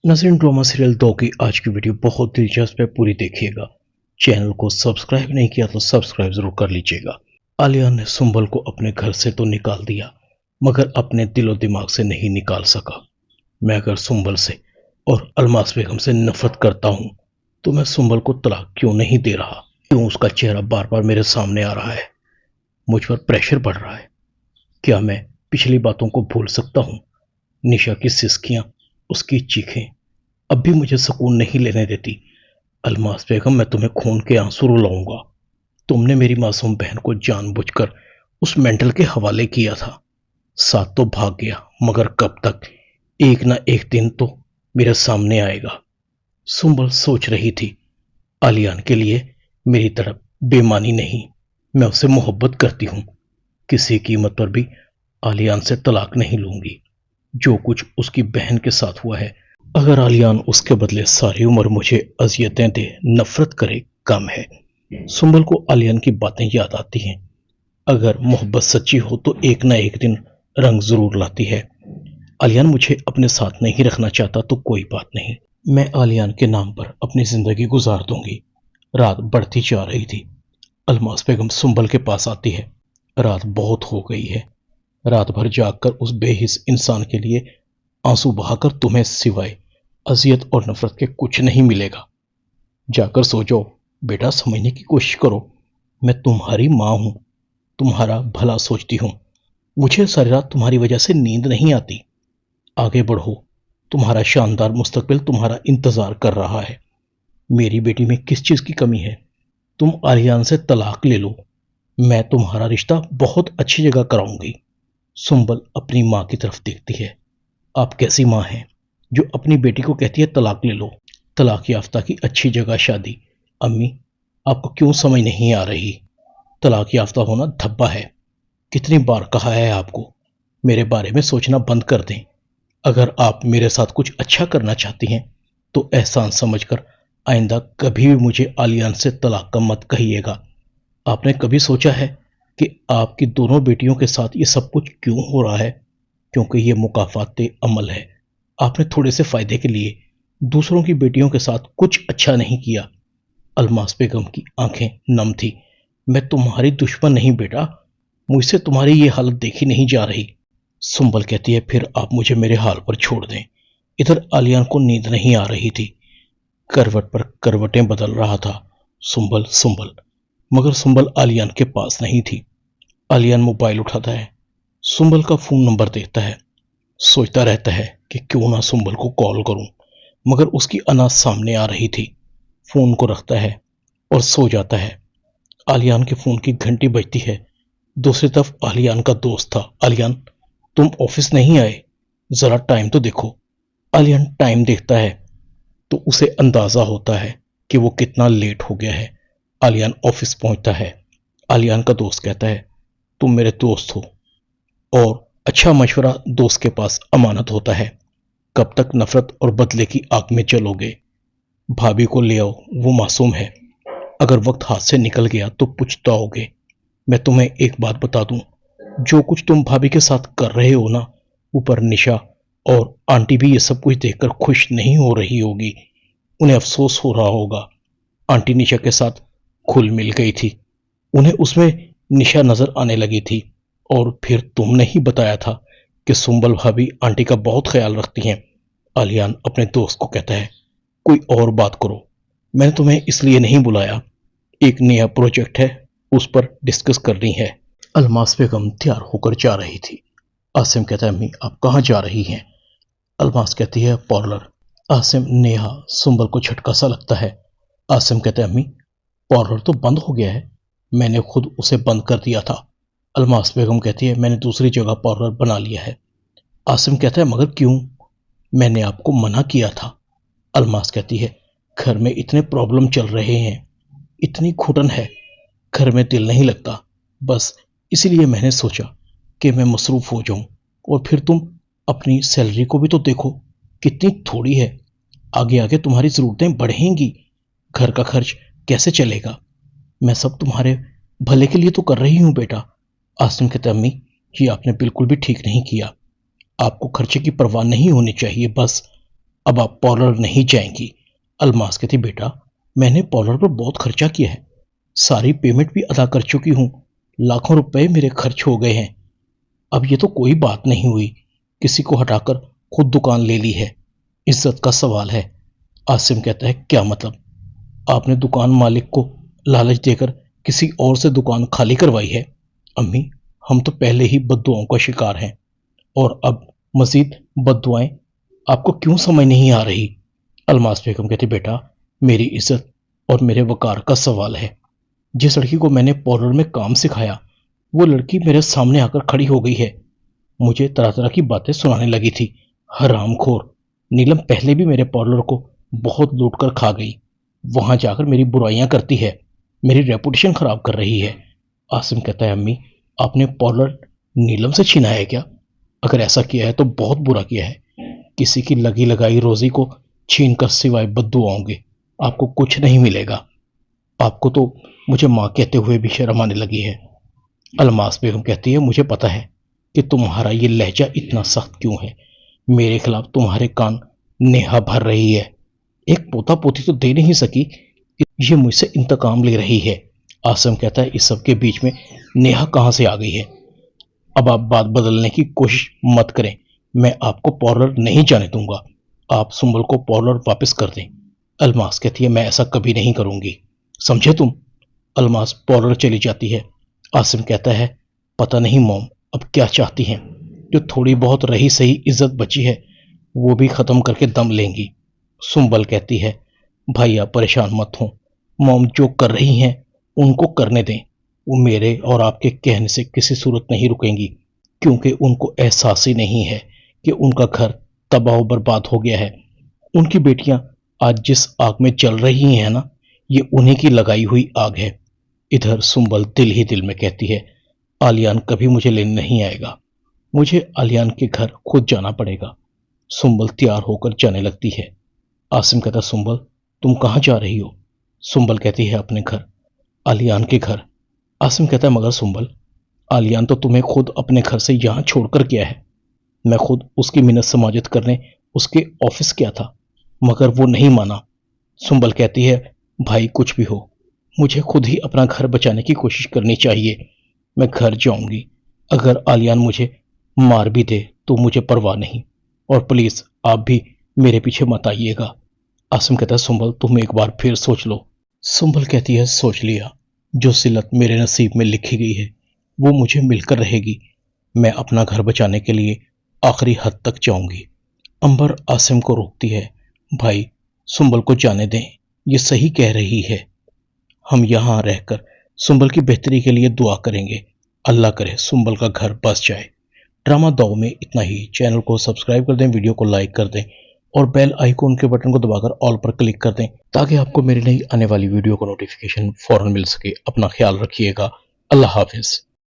नज़रीन, drama serial 2 की आज की वीडियो बहुत दिलचस्प है, पूरी देखिएगा। चैनल को सब्सक्राइब नहीं किया तो सब्सक्राइब जरूर कर लीजिएगा। आलिया ने सुंबल को अपने घर से तो निकाल दिया, मगर अपने दिलो दिमाग से नहीं निकाल सका। मैं अगर सुंबल से और अलमास बेगम से नफरत करता हूं तो मैं सुंबल को तलाक क्यों नहीं दे रहा? क्यों उसका चेहरा बार बार मेरे सामने आ रहा है? मुझ पर प्रेशर बढ़ रहा है। क्या मैं पिछली बातों को भूल सकता हूं? निशा की सिसकियां, उसकी चीखें अब भी मुझे सुकून नहीं लेने देती। अलमास बेगम, मैं तुम्हें खून के आंसू रुलाऊंगा। तुमने मेरी मासूम बहन को जानबूझकर उस मेंटल के हवाले किया था। साथ तो भाग गया, मगर कब तक? एक ना एक दिन तो मेरे सामने आएगा। सुंबल सोच रही थी, आलियान के लिए मेरी तरफ बेमानी नहीं, मैं उससे मोहब्बत करती हूं। किसी कीमत पर भी आलियान से तलाक नहीं लूंगी। जो कुछ उसकी बहन के साथ हुआ है, अगर आलियान उसके बदले सारी उम्र मुझे अजियतें दे, नफरत करे, कम है। सुंबल को आलियान की बातें याद आती हैं। अगर मोहब्बत सच्ची हो तो एक ना एक दिन रंग जरूर लाती है। आलियान मुझे अपने साथ नहीं रखना चाहता तो कोई बात नहीं, मैं आलियान के नाम पर अपनी जिंदगी गुजार दूंगी। रात बढ़ती जा रही थी। अलमास बेगम सुंबल के पास आती है। रात बहुत हो गई है। रात भर जागकर उस बेहिस इंसान के लिए आंसू बहाकर तुम्हें सिवाय अजियत और नफरत के कुछ नहीं मिलेगा। जाकर सो जाओ बेटा, समझने की कोशिश करो। मैं तुम्हारी मां हूं, तुम्हारा भला सोचती हूं। मुझे सारी रात तुम्हारी वजह से नींद नहीं आती। आगे बढ़ो, तुम्हारा शानदार मुस्तकबिल तुम्हारा इंतजार कर रहा है। मेरी बेटी में किस चीज की कमी है? तुम आलियान से तलाक ले लो, मैं तुम्हारा रिश्ता बहुत अच्छी जगह कराऊंगी। सुंबल अपनी मां की तरफ देखती है। आप कैसी मां हैं जो अपनी बेटी को कहती है तलाक ले लो? तलाक याफ्ता की अच्छी जगह शादी। अम्मी, आपको क्यों समझ नहीं आ रही? तलाक याफ्ता होना धब्बा है। कितनी बार कहा है आपको, मेरे बारे में सोचना बंद कर दें। अगर आप मेरे साथ कुछ अच्छा करना चाहती हैं तो एहसान समझकर आइंदा कभी भी मुझे आलियान से तलाक का मत कहिएगा। आपने कभी सोचा है कि आपकी दोनों बेटियों के साथ ये सब कुछ क्यों हो रहा है? क्योंकि ये मुकाफाते अमल है। आपने थोड़े से फायदे के लिए दूसरों की बेटियों के साथ कुछ अच्छा नहीं किया। अलमास बेगम की आंखें नम थी। मैं तुम्हारी दुश्मन नहीं बेटा, मुझसे तुम्हारी ये हालत देखी नहीं जा रही। सुंबल कहती है, फिर आप मुझे मेरे हाल पर छोड़ दें। इधर आलियान को नींद नहीं आ रही थी। करवट पर करवटें बदल रहा था। सुंबल सुंबल, मगर सुंबल आलियान के पास नहीं थी। आलियान मोबाइल उठाता है, सुंबल का फोन नंबर देखता है। सोचता रहता है कि क्यों ना सुंबल को कॉल करूं, मगर उसकी अनाज सामने आ रही थी। फोन को रखता है और सो जाता है। आलियान के फोन की घंटी बजती है। दूसरी तरफ आलियान का दोस्त था। आलियान, तुम ऑफिस नहीं आए, जरा टाइम तो देखो। आलियान टाइम देखता है तो उसे अंदाजा होता है कि वो कितना लेट हो गया है। आलियान ऑफिस पहुंचता है। आलियान का दोस्त कहता है, तुम मेरे दोस्त हो और अच्छा मशवरा दोस्त के पास अमानत होता है। कब तक नफरत और बदले की आग में चलोगे? भाभी को ले आओ, वो मासूम है। अगर वक्त हाथ से निकल गया तो पछताओगे। मैं तुम्हें एक बात बता दूं, जो कुछ तुम भाभी के साथ कर रहे हो ना, ऊपर निशा और आंटी भी ये सब कुछ देखकर खुश नहीं हो रही होगी। उन्हें अफसोस हो रहा होगा। आंटी निशा के साथ खुल मिल गई थी, उन्हें उसमें निशा नजर आने लगी थी। और फिर तुमने ही बताया था कि सुंबल भाभी आंटी का बहुत ख्याल रखती हैं। आलियान अपने दोस्त को कहता है, कोई और बात करो, मैंने तुम्हें इसलिए नहीं बुलाया। एक नया प्रोजेक्ट है, उस पर डिस्कस करनी है। अलमास बेगम तैयार होकर जा रही थी। आसिम कहता है, अम्मी आप कहाँ जा रही हैं? अलमास कहती है, पार्लर। आसिम, नेहा, सुंबल को झटका सा लगता है। आसिम कहता है, अम्मी पार्लर तो बंद हो गया है, मैंने खुद उसे बंद कर दिया था। अलमास बेगम कहती है, मैंने दूसरी जगह पार्लर बना लिया है। आसिम कहता है, मगर क्यों? मैंने आपको मना किया था। अलमास कहती है, घर में इतने प्रॉब्लम चल रहे हैं, इतनी घुटन है, घर में दिल नहीं लगता। बस इसीलिए मैंने सोचा कि मैं मसरूफ हो जाऊं। और फिर तुम अपनी सैलरी को भी तो देखो, कितनी थोड़ी है। आगे आगे तुम्हारी जरूरतें बढ़ेंगी, घर का खर्च कैसे चलेगा? मैं सब तुम्हारे भले के लिए तो कर रही हूं बेटा। आसिम कहता है, अम्मी ये आपने बिल्कुल भी ठीक नहीं किया। आपको खर्चे की परवाह नहीं होनी चाहिए। बस अब आप पार्लर नहीं जाएंगी। अलमास कहती, बेटा मैंने पार्लर पर बहुत खर्चा किया है, सारी पेमेंट भी अदा कर चुकी हूँ, लाखों रुपए मेरे खर्च हो गए हैं। अब ये तो कोई बात नहीं हुई, किसी को हटाकर खुद दुकान ले ली है, इज्जत का सवाल है। आसिम कहता है, क्या मतलब? आपने दुकान मालिक को लालच देकर किसी और से दुकान खाली करवाई है? अम्मी, हम तो पहले ही बद्दुआओं का शिकार हैं, और अब मजीद बद्दुआएं आपको क्यों समझ नहीं आ रही? अलमास बेगम कहती, बेटा मेरी इज्जत और मेरे वकार का सवाल है। जिस लड़की को मैंने पार्लर में काम सिखाया, वो लड़की मेरे सामने आकर खड़ी हो गई है, मुझे तरह तरह की बातें सुनाने लगी थी। हरामखोर नीलम पहले भी मेरे पार्लर को बहुत लूट कर खा गई, वहां जाकर मेरी बुराइयां करती है, मेरी रेपुटेशन खराब कर रही है। आसिम कहता है, अम्मी आपने पार्लर नीलम से छीना है क्या? अगर ऐसा किया है तो बहुत बुरा किया है। किसी की लगी लगाई रोजी को छीन कर सिवाय बद्दुआओं के आपको कुछ नहीं मिलेगा। आपको तो मुझे माँ कहते हुए भी शर्म आने लगी है। अलमास बेगम कहती है, मुझे पता है कि तुम्हारा ये लहजा इतना सख्त क्यों है। मेरे खिलाफ तुम्हारे कान नेहा भर रही है। एक पोता पोती तो दे नहीं सकी, ये मुझसे इंतकाम ले रही है। आसम कहता है, इस सब के बीच में नेहा कहां से आ गई है? अब आप बात बदलने की कोशिश मत करें, मैं आपको पार्लर नहीं जाने दूंगा। आप सुंबल को पार्लर वापस कर दें। अलमास कहती है, मैं ऐसा कभी नहीं करूंगी, समझे तुम? अलमास पार्लर चली जाती है। आसिम कहता है, पता नहीं मॉम अब क्या चाहती हैं, जो थोड़ी बहुत रही सही इज्जत बची है वो भी खत्म करके दम लेंगी। सुंबल कहती है, भाई आप परेशान मत हो, मॉम जो कर रही हैं उनको करने दें, वो मेरे और आपके कहने से किसी सूरत नहीं रुकेंगी, क्योंकि उनको एहसास ही नहीं है कि उनका घर तबाह बर्बाद हो गया है। उनकी बेटियां आज जिस आग में जल रही हैं ना, ये उन्हीं की लगाई हुई आग है। इधर सुंबल दिल ही दिल में कहती है, आलियान कभी मुझे लेने नहीं आएगा, मुझे आलियान के घर खुद जाना पड़ेगा। सुंबल तैयार होकर जाने लगती है। आसिम कहता, सुंबल तुम कहाँ जा रही हो? सुंबल कहती है, अपने घर, आलियान के घर। आसिम कहता है, मगर सुंबल आलियान तो तुम्हें खुद अपने घर से यहां छोड़कर गया है, मैं खुद उसकी मिन्नत समाजत करने उसके ऑफिस गया था, मगर वो नहीं माना। सुंबल कहती है, भाई कुछ भी हो, मुझे खुद ही अपना घर बचाने की कोशिश करनी चाहिए। मैं घर जाऊंगी, अगर आलियान मुझे मार भी दे तो मुझे परवाह नहीं, और प्लीज आप भी मेरे पीछे मत आइएगा। आसिम कहता है, सुंबल तुम एक बार फिर सोच लो। सुंबल कहती है, सोच लिया, जो सिलत मेरे नसीब में लिखी गई है वो मुझे मिलकर रहेगी। मैं अपना घर बचाने के लिए आखिरी हद तक जाऊंगी। अंबर आसिम को रोकती है, भाई सुंबल को जाने दें, ये सही कह रही है। हम यहां रहकर सुंबल की बेहतरी के लिए दुआ करेंगे, अल्लाह करे सुंबल का घर बस जाए। ड्रामा दाव में इतना ही। चैनल को सब्सक्राइब कर दें, वीडियो को लाइक कर दें और बेल आइकॉन के बटन को दबाकर ऑल पर क्लिक कर दें, ताकि आपको मेरी नई आने वाली वीडियो का नोटिफिकेशन फौरन मिल सके। अपना ख्याल रखिएगा। अल्लाह हाफिज।